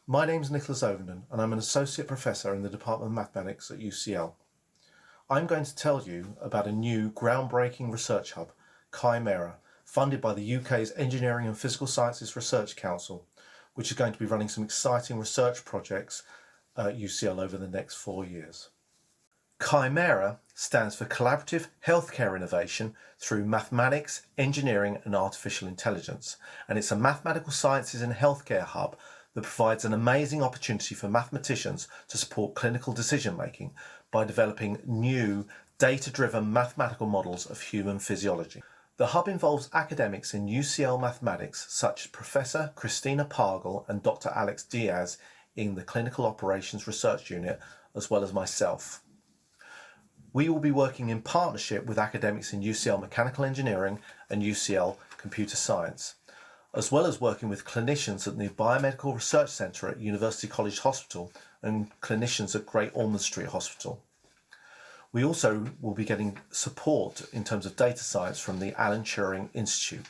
My name's Nicholas Ovenden and I'm an Associate Professor in the Department of Mathematics at UCL. I'm going to tell you about a new groundbreaking research hub, CHIMERA, funded by the UK's Engineering and Physical Sciences Research Council, which is going to be running some exciting research projects at UCL over the next 4 years. CHIMERA stands for Collaborative Healthcare Innovation through Mathematics, Engineering and Artificial Intelligence, and it's a mathematical sciences and healthcare hub that provides an amazing opportunity for mathematicians to support clinical decision making by developing new data-driven mathematical models of human physiology. The hub involves academics in UCL mathematics such as Professor Christina Pargel and Dr. Alex Diaz in the Clinical Operations Research Unit, as well as myself. We will be working in partnership with academics in UCL Mechanical Engineering and UCL Computer Science, as well as working with clinicians at the Biomedical Research Centre at University College Hospital and clinicians at Great Ormond Street Hospital. We also will be getting support in terms of data science from the Alan Turing Institute.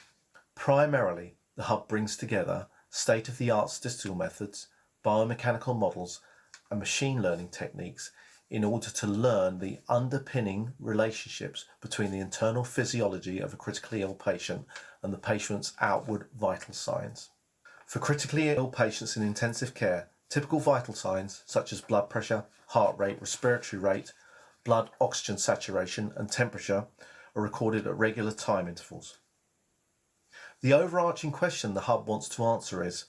Primarily, the hub brings together state-of-the-art statistical methods, biomechanical models, and machine learning techniques in order to learn the underpinning relationships between the internal physiology of a critically ill patient and the patient's outward vital signs. For critically ill patients in intensive care, typical vital signs such as blood pressure, heart rate, respiratory rate, blood oxygen saturation and temperature are recorded at regular time intervals. The overarching question the hub wants to answer is,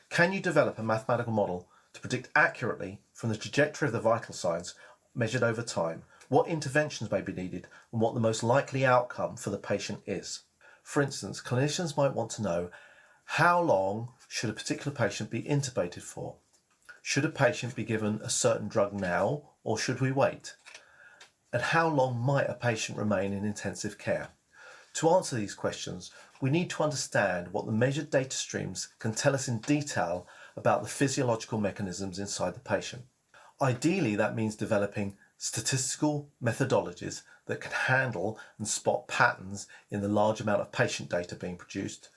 can you develop a mathematical model to predict accurately from the trajectory of the vital signs measured over time, what interventions may be needed and what the most likely outcome for the patient is? For instance, clinicians might want to know how long should a particular patient be intubated for? Should a patient be given a certain drug now or should we wait? And how long might a patient remain in intensive care? To answer these questions, we need to understand what the measured data streams can tell us in detail about the physiological mechanisms inside the patient. Ideally, that means developing statistical methodologies that can handle and spot patterns in the large amount of patient data being produced.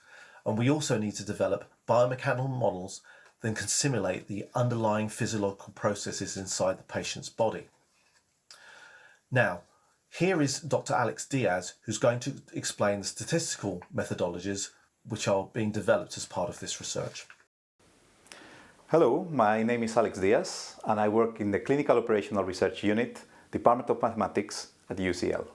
And we also need to develop biomechanical models that can simulate the underlying physiological processes inside the patient's body. Now, here is Dr. Alex Diaz, who's going to explain the statistical methodologies which are being developed as part of this research. Hello, my name is Alex Diaz and I work in the Clinical Operational Research Unit, Department of Mathematics at UCL.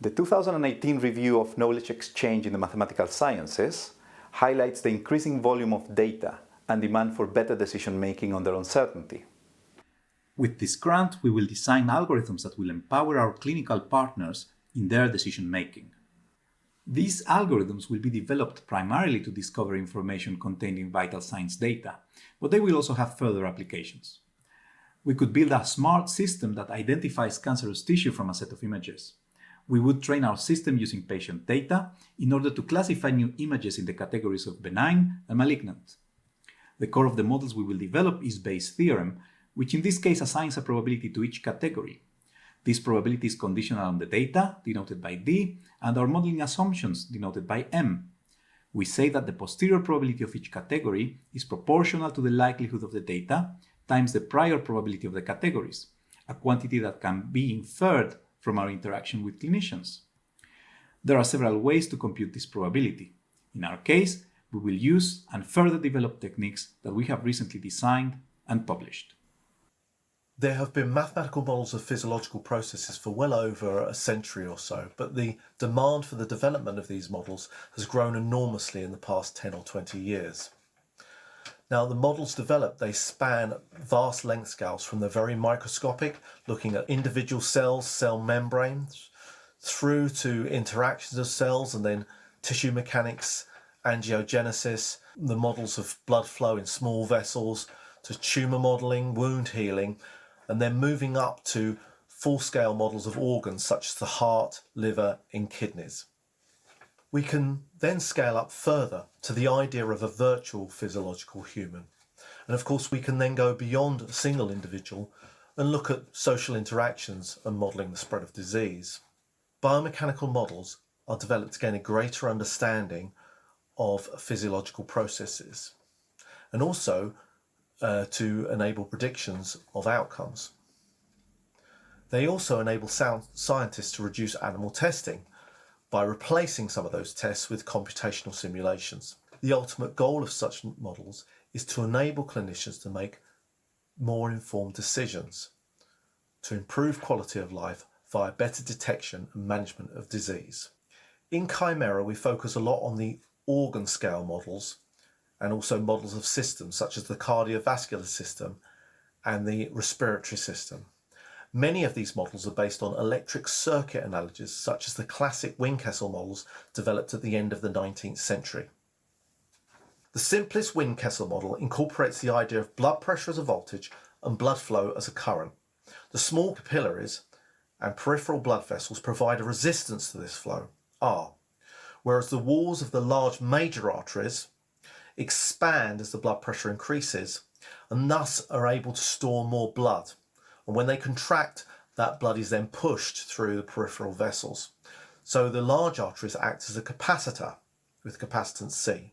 The 2018 review of knowledge exchange in the mathematical sciences highlights the increasing volume of data and demand for better decision-making under uncertainty. With this grant, we will design algorithms that will empower our clinical partners in their decision-making. These algorithms will be developed primarily to discover information contained in vital signs data, but they will also have further applications. We could build a smart system that identifies cancerous tissue from a set of images. We would train our system using patient data in order to classify new images in the categories of benign and malignant. The core of the models we will develop is Bayes' theorem, which in this case assigns a probability to each category. This probability is conditional on the data, denoted by D, and our modeling assumptions, denoted by M. We say that the posterior probability of each category is proportional to the likelihood of the data times the prior probability of the categories, a quantity that can be inferred from our interaction with clinicians. There are several ways to compute this probability. In our case, we will use and further develop techniques that we have recently designed and published. There have been mathematical models of physiological processes for well over a century or so, but the demand for the development of these models has grown enormously in the past 10 or 20 years. Now, the models developed, they span vast length scales from the very microscopic, looking at individual cells, cell membranes, through to interactions of cells and then tissue mechanics, angiogenesis, the models of blood flow in small vessels, to tumour modelling, wound healing, and then moving up to full-scale models of organs such as the heart, liver and kidneys. We can then scale up further to the idea of a virtual physiological human. And of course we can then go beyond a single individual and look at social interactions and modelling the spread of disease. Biomechanical models are developed to gain a greater understanding of physiological processes. And also to enable predictions of outcomes. They also enable scientists to reduce animal testing by replacing some of those tests with computational simulations. The ultimate goal of such models is to enable clinicians to make more informed decisions, to improve quality of life via better detection and management of disease. In CHIMERA, we focus a lot on the organ scale models and also models of systems such as the cardiovascular system and the respiratory system. Many of these models are based on electric circuit analogies such as the classic Windkessel models developed at the end of the 19th century. The simplest Windkessel model incorporates the idea of blood pressure as a voltage and blood flow as a current. The small capillaries and peripheral blood vessels provide a resistance to this flow, R, whereas the walls of the large major arteries expand as the blood pressure increases and thus are able to store more blood. And when they contract, that blood is then pushed through the peripheral vessels. So the large arteries act as a capacitor with capacitance C.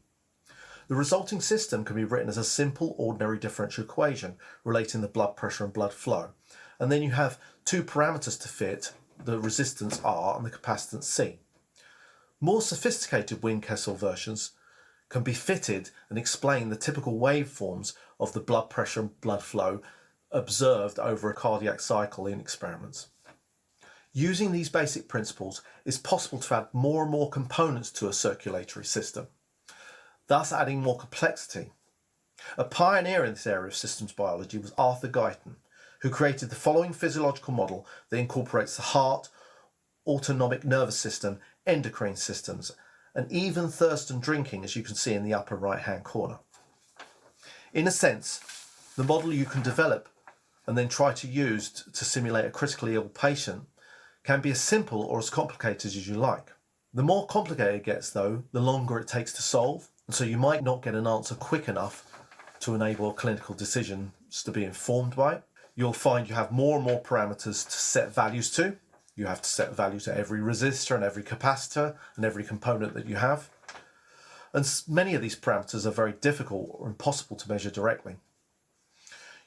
The resulting system can be written as a simple ordinary differential equation relating the blood pressure and blood flow. And then you have two parameters to fit, the resistance R and the capacitance C. More sophisticated Windkessel versions can be fitted and explain the typical waveforms of the blood pressure and blood flow observed over a cardiac cycle in experiments. Using these basic principles, it's possible to add more and more components to a circulatory system, thus adding more complexity. A pioneer in this area of systems biology was Arthur Guyton, who created the following physiological model that incorporates the heart, autonomic nervous system, endocrine systems, and even thirst and drinking, as you can see in the upper right-hand corner. In a sense, the model you can develop and then try to use to simulate a critically ill patient can be as simple or as complicated as you like. The more complicated it gets, though, the longer it takes to solve, and so you might not get an answer quick enough to enable clinical decisions to be informed by it. You'll find you have more and more parameters to set values to. You have to set values to every resistor and every capacitor and every component that you have. And many of these parameters are very difficult or impossible to measure directly.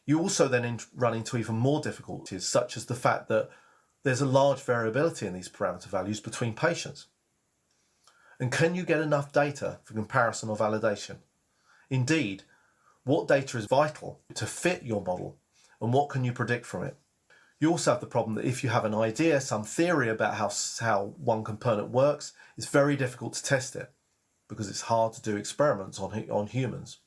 You also then run into even more difficulties, such as the fact that there's a large variability in these parameter values between patients. And can you get enough data for comparison or validation? Indeed, what data is vital to fit your model, and what can you predict from it? You also have the problem that if you have an idea, some theory about how one component works, it's very difficult to test it because it's hard to do experiments on humans.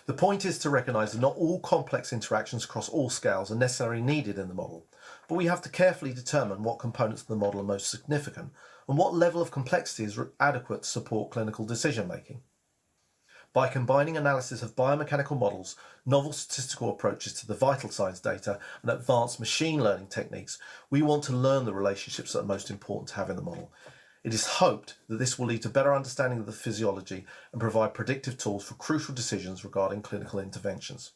The point is to recognise that not all complex interactions across all scales are necessarily needed in the model, but we have to carefully determine what components of the model are most significant and what level of complexity is adequate to support clinical decision making. By combining analysis of biomechanical models, novel statistical approaches to the vital signs data, and advanced machine learning techniques, we want to learn the relationships that are most important to have in the model. It is hoped that this will lead to better understanding of the physiology and provide predictive tools for crucial decisions regarding clinical interventions.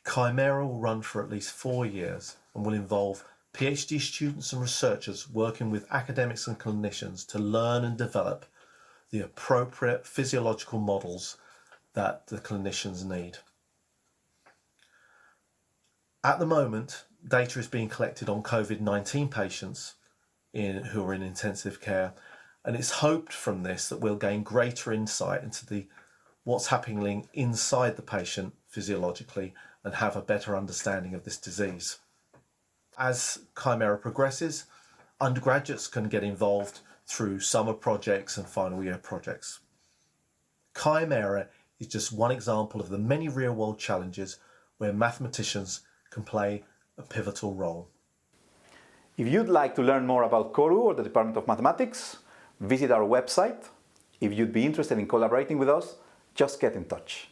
CHIMERA will run for at least 4 years and will involve PhD students and researchers working with academics and clinicians to learn and develop the appropriate physiological models that the clinicians need. At the moment, data is being collected on COVID-19 patients who are in intensive care, and it's hoped from this that we'll gain greater insight into what's happening inside the patient physiologically and have a better understanding of this disease. As CHIMERA progresses, undergraduates can get involved through summer projects and final year projects. CHIMERA is just one example of the many real-world challenges where mathematicians can play a pivotal role. If you'd like to learn more about CORU or the Department of Mathematics, visit our website. If you'd be interested in collaborating with us, just get in touch.